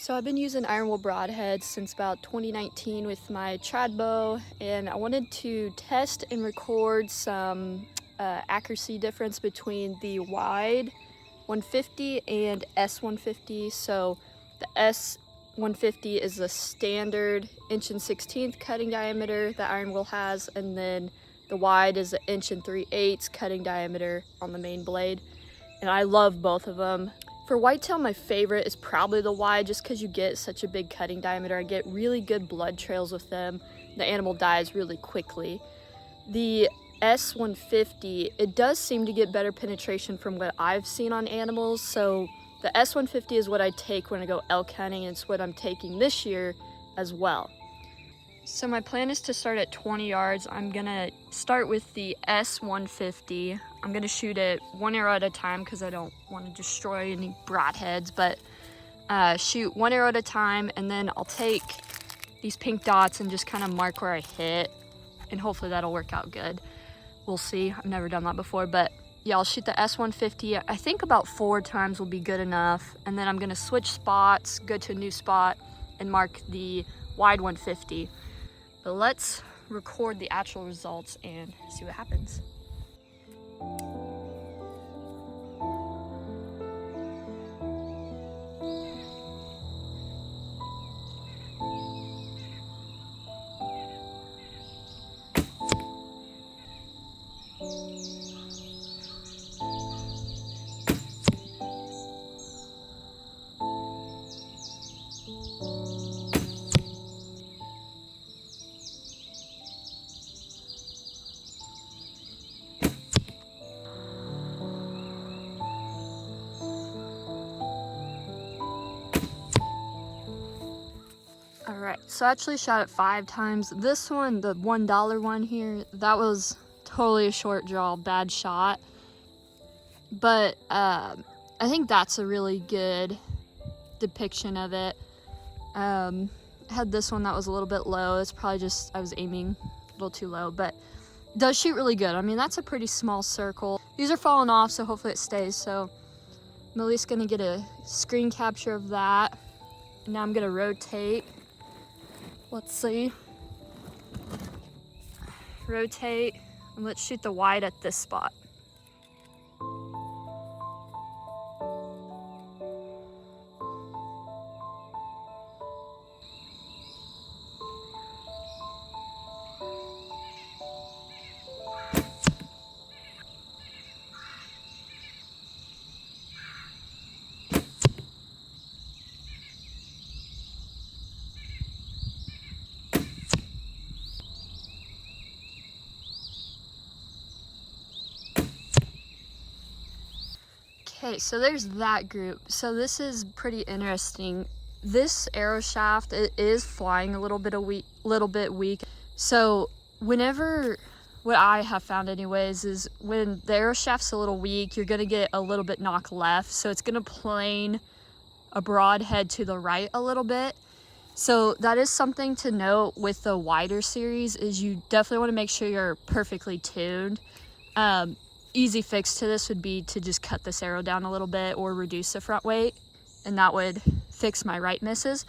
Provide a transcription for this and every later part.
So I've been using iron wool broadheads since about 2019 with my trad bow, and I wanted to test and record some accuracy difference between the Wide 150 and S150. So the S150 is the standard 1.16" cutting diameter that iron wool has, and then the Wide is the 1 3/8" cutting diameter on the main blade. And I love both of them. For whitetail, my favorite is probably the Wide, just because you get such a big cutting diameter. I get really good blood trails with them. The animal dies really quickly. The S150, it does seem to get better penetration from what I've seen on animals. So the S150 is what I take when I go elk hunting, and it's what I'm taking this year as well. So my plan is to start at 20 yards. I'm gonna start with the S150. I'm gonna shoot it one arrow at a time because I don't want to destroy any broadheads, but shoot one arrow at a time, and then I'll take these pink dots and just kind of mark where I hit, and hopefully that'll work out good. We'll see. I've never done that before, but yeah, I'll shoot the S150. I think about 4 times will be good enough, and then I'm gonna switch spots, go to a new spot, and mark the Wide 150. But let's record the actual results and see what happens. Alright, so I actually shot it 5 times. This one, the $1 one here, that was totally a short draw, bad shot. But I think that's a really good depiction of it. I had this one that was a little bit low. It's probably just I was aiming a little too low, but it does shoot really good. I mean, that's a pretty small circle. These are falling off, so hopefully it stays. So I'm at least gonna get a screen capture of that. Now I'm gonna rotate. Let's see. Rotate, and let's shoot the Wide at this spot. Okay, so there's that group. So this is pretty interesting. This arrow shaft, it is flying a little bit weak. So whenever, what I have found anyways, is when the arrow shaft's a little weak, you're gonna get a little bit knock left. So it's gonna plane a broadhead to the right a little bit. So that is something to note with the wider series, is you definitely wanna make sure you're perfectly tuned. Easy fix to this would be to just cut this arrow down a little bit or reduce the front weight, and that would fix my right misses.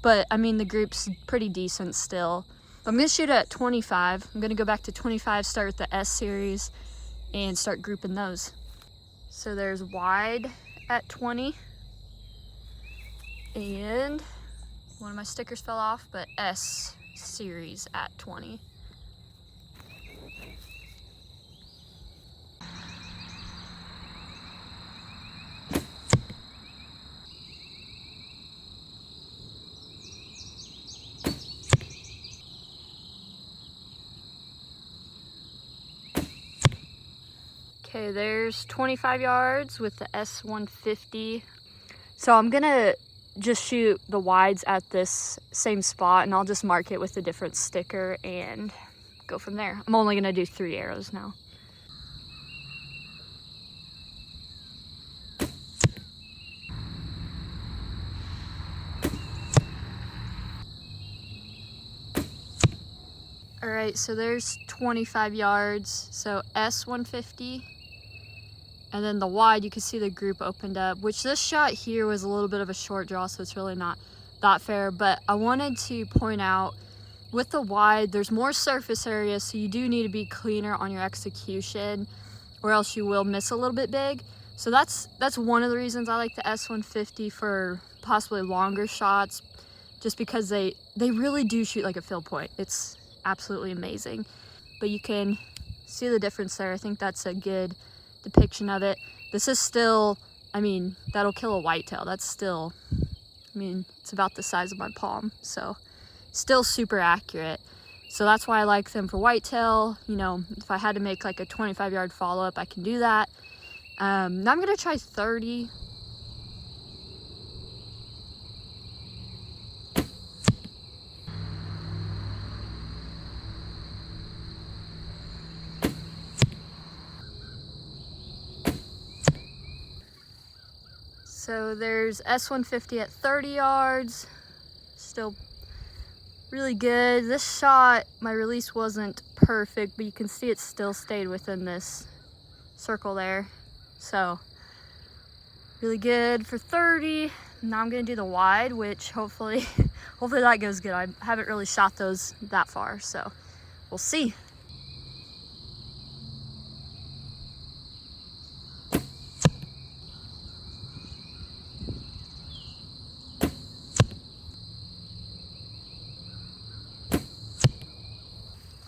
But I mean, the group's pretty decent still. I'm gonna shoot at 25. I'm gonna go back to 25, start with the S series, and start grouping those. So there's Wide at 20, and one of my stickers fell off, but S series at 20. Okay, there's 25 yards with the S150. So I'm gonna just shoot the Wides at this same spot, and I'll just mark it with a different sticker and go from there. I'm only gonna do 3 arrows now. All right, so there's 25 yards. So S150, And then the wide, you can see the group opened up, which this shot here was a little bit of a short draw, so it's really not that fair. But I wanted to point out, with the wide, there's more surface area, so you do need to be cleaner on your execution, or else you will miss a little bit big. So that's one of the reasons I like the S150 for possibly longer shots, just because they really do shoot like a field point. It's absolutely amazing. But you can see the difference there. I think that's a good depiction of it. This is still, I mean, that'll kill a whitetail. That's still, I mean, it's about the size of my palm, so still super accurate. So that's why I like them for whitetail. You know, if I had to make like a 25-yard follow-up, I can do that. Now I'm gonna try 30. So there's S150 at 30 yards, still really good. This shot, my release wasn't perfect, but you can see it still stayed within this circle there. So really good for 30. Now I'm gonna do the wide, which hopefully that goes good. I haven't really shot those that far, so we'll see.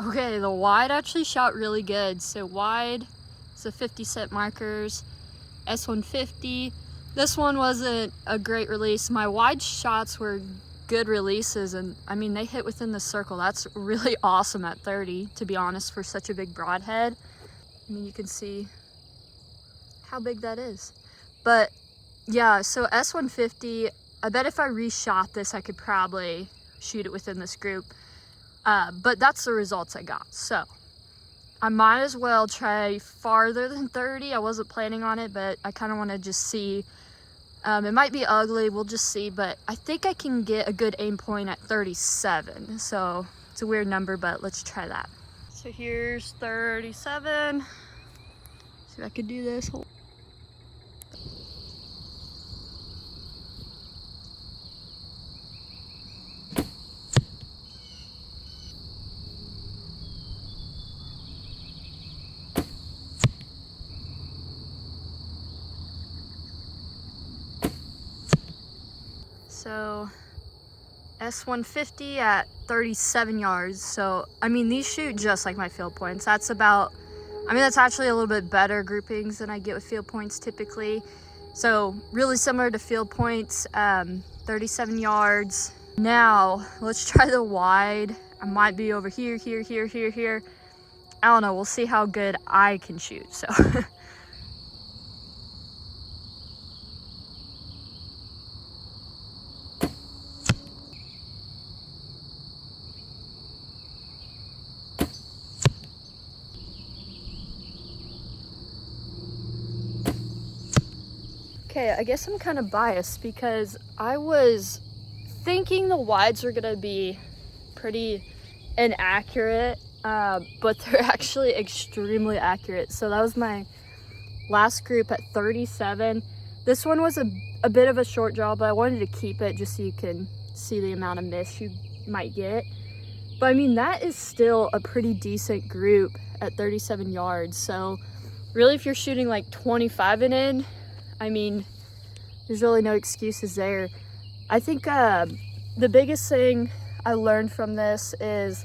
Okay, the wide actually shot really good. So wide, it's a 50-cent markers, S150. This one wasn't a great release. My wide shots were good releases, and I mean, they hit within the circle. That's really awesome at 30, to be honest, for such a big broadhead. I mean, you can see how big that is. But yeah, so S150, I bet if I reshot this, I could probably shoot it within this group. But that's the results I got. So I might as well try farther than 30. I wasn't planning on it, but I kind of want to just see. It might be ugly, we'll just see, but I think I can get a good aim point at 37. So it's a weird number, but let's try that. So here's 37. See if I could do this. So S150 at 37 yards. So, I mean, these shoot just like my field points. That's about, I mean, that's actually a little bit better groupings than I get with field points typically. So really similar to field points, 37 yards. Now let's try the wide. I might be over here, here, here, here, here. I don't know, we'll see how good I can shoot, so. Okay, I guess I'm kind of biased because I was thinking the wides were gonna be pretty inaccurate, but they're actually extremely accurate. So that was my last group at 37. This one was a bit of a short draw, but I wanted to keep it just so you can see the amount of miss you might get. But I mean, that is still a pretty decent group at 37 yards. So really, if you're shooting like 25 and in, I mean, there's really no excuses there. I think the biggest thing I learned from this is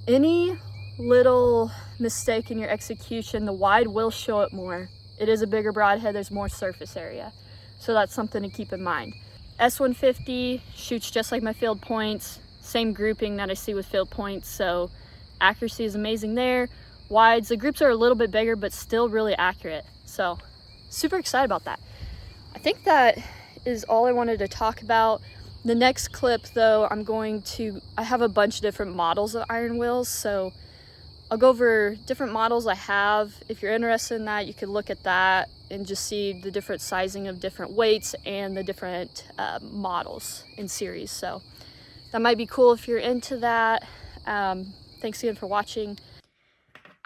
any little mistake in your execution, the wide will show it more. It is a bigger broadhead, there's more surface area. So that's something to keep in mind. S150 shoots just like my field points, same grouping that I see with field points, so accuracy is amazing there. Wides, the groups are a little bit bigger, but still really accurate. So super excited about that. I think that is all I wanted to talk about. The next clip though, I have a bunch of different models of iron wheels, so I'll go over different models I have. If you're interested in that, you can look at that and just see the different sizing of different weights and the different models in series. So that might be cool if you're into that. Thanks again for watching.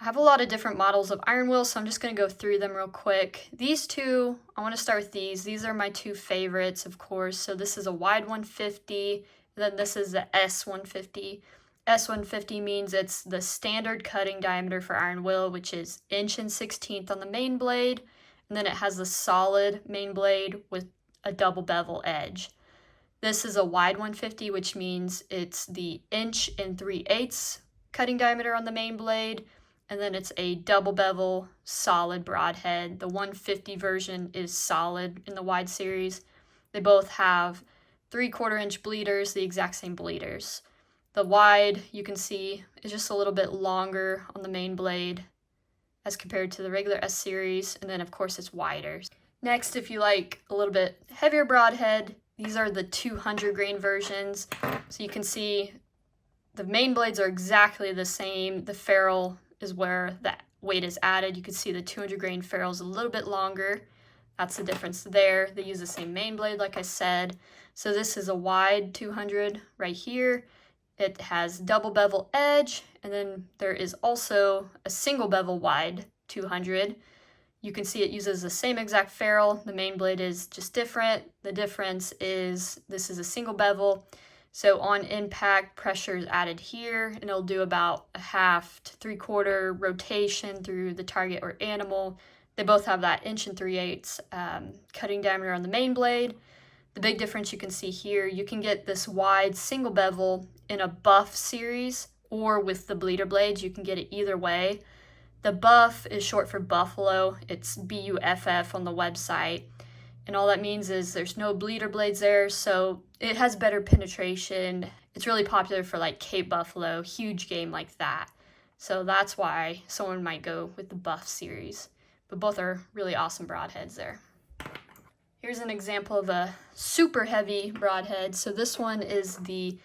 I have a lot of different models of iron wheel, so I'm just going to go through them real quick. These two, I want to start with these. These are my two favorites, of course. So this is a Wide150, and then this is the S150. S150 means it's the standard cutting diameter for iron wheel, which is 1/16 on the main blade, and then it has the solid main blade with a double bevel edge. This is a Wide150, which means it's the 1 3/8 cutting diameter on the main blade, and then it's a double bevel solid broadhead. The 150 version is solid in the Wide series. They both have 3/4 inch bleeders, the exact same bleeders. The Wide, you can see, is just a little bit longer on the main blade as compared to the regular S series, and then of course it's wider. Next, if you like a little bit heavier broadhead, these are the 200 grain versions. So you can see the main blades are exactly the same. The ferrule is where the weight is added. You can see the 200 grain ferrule is a little bit longer. That's the difference there. They use the same main blade, like I said. So this is a Wide 200 right here. It has double bevel edge, and then there is also a single bevel Wide 200. You can see it uses the same exact ferrule. The main blade is just different. The difference is this is a single bevel. So on impact, pressure is added here, and it'll do about a 1/2 to 3/4 rotation through the target or animal. They both have that 1 3/8 cutting diameter on the main blade. The big difference you can see here, you can get this Wide single bevel in a buff series or with the bleeder blades. You can get it either way. The buff is short for buffalo. It's BUFF on the website. And all that means is there's no bleeder blades there, so it has better penetration. It's really popular for like Cape buffalo, huge game like that. So that's why someone might go with the buff series. But both are really awesome broadheads there. Here's an example of a super heavy broadhead. So this one is the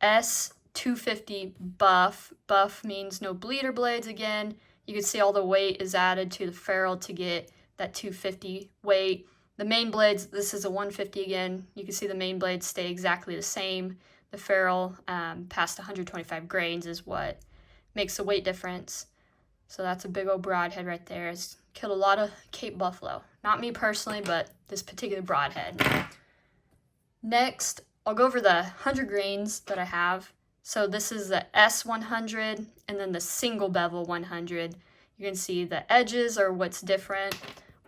S250 buff. Buff means no bleeder blades again. You can see all the weight is added to the ferrule to get that 250 weight. The main blades, this is a 150 again. You can see the main blades stay exactly the same. The ferrule past 125 grains is what makes the weight difference. So that's a big old broadhead right there. It's killed a lot of Cape buffalo. Not me personally, but this particular broadhead. Next, I'll go over the 100 grains that I have. So this is the S100 and then the single bevel 100. You can see the edges are what's different.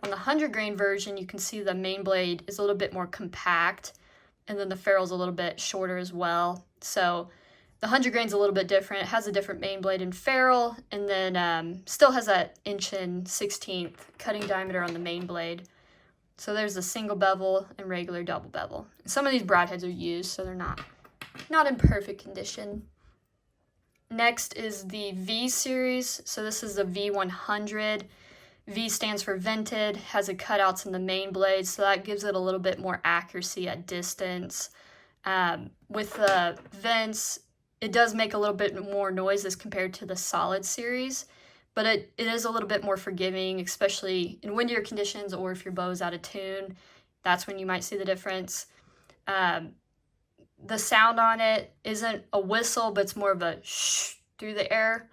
On the 100 grain version, you can see the main blade is a little bit more compact, and then the ferrule is a little bit shorter as well. So the 100 grain is a little bit different. It has a different main blade and ferrule, and then still has that 1/16 cutting diameter on the main blade. So there's the single bevel and regular double bevel. Some of these broadheads are used, so they're not in perfect condition. Next is the V series. So this is the V100. V stands for vented, has a cutouts in the main blade, so that gives it a little bit more accuracy at distance. With the vents, it does make a little bit more noise as compared to the solid series, but it is a little bit more forgiving, especially in windier conditions or if your bow is out of tune. That's when you might see the difference. The sound on it isn't a whistle, but it's more of a shh through the air.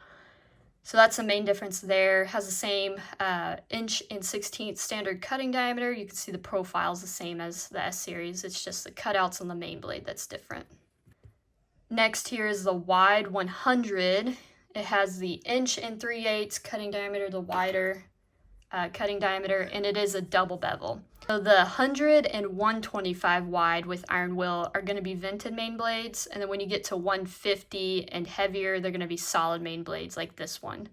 So that's the main difference there. It has the same 1/16 standard cutting diameter. You can see the profile is the same as the S series. It's just the cutouts on the main blade that's different. Next here is the Wide 100. It has the 1 3/8 cutting diameter, the wider cutting diameter, and it is a double bevel. So the 100 and 125 Wide with iron wheel are going to be vented main blades, and then when you get to 150 and heavier, they're going to be solid main blades like this one.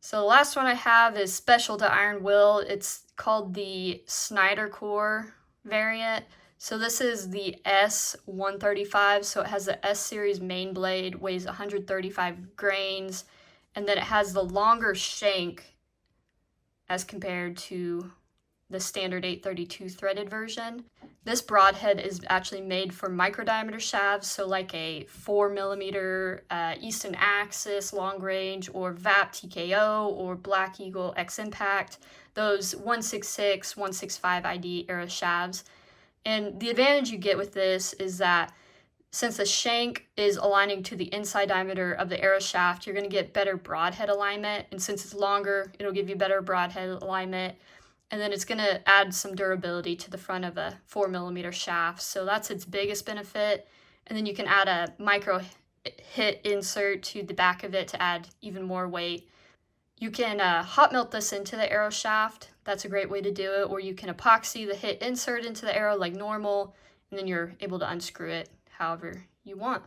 So the last one I have is special to iron wheel. It's called the Snyder Core variant. So this is the S135, so it has the S series main blade, weighs 135 grains, and then it has the longer shank as compared to the standard 832 threaded version. This broadhead is actually made for micro diameter shafts, so like a 4mm Easton Axis long range, or VAP TKO, or Black Eagle X Impact, those 166, 165 ID era shafts. And the advantage you get with this is that Since the shank is aligning to the inside diameter of the arrow shaft, you're going to get better broadhead alignment. And since it's longer, it'll give you better broadhead alignment. And then it's going to add some durability to the front of a 4mm shaft. So that's its biggest benefit. And then you can add a micro hit insert to the back of it to add even more weight. You can hot melt this into the arrow shaft. That's a great way to do it. Or you can epoxy the hit insert into the arrow like normal, and then you're able to unscrew it however you want.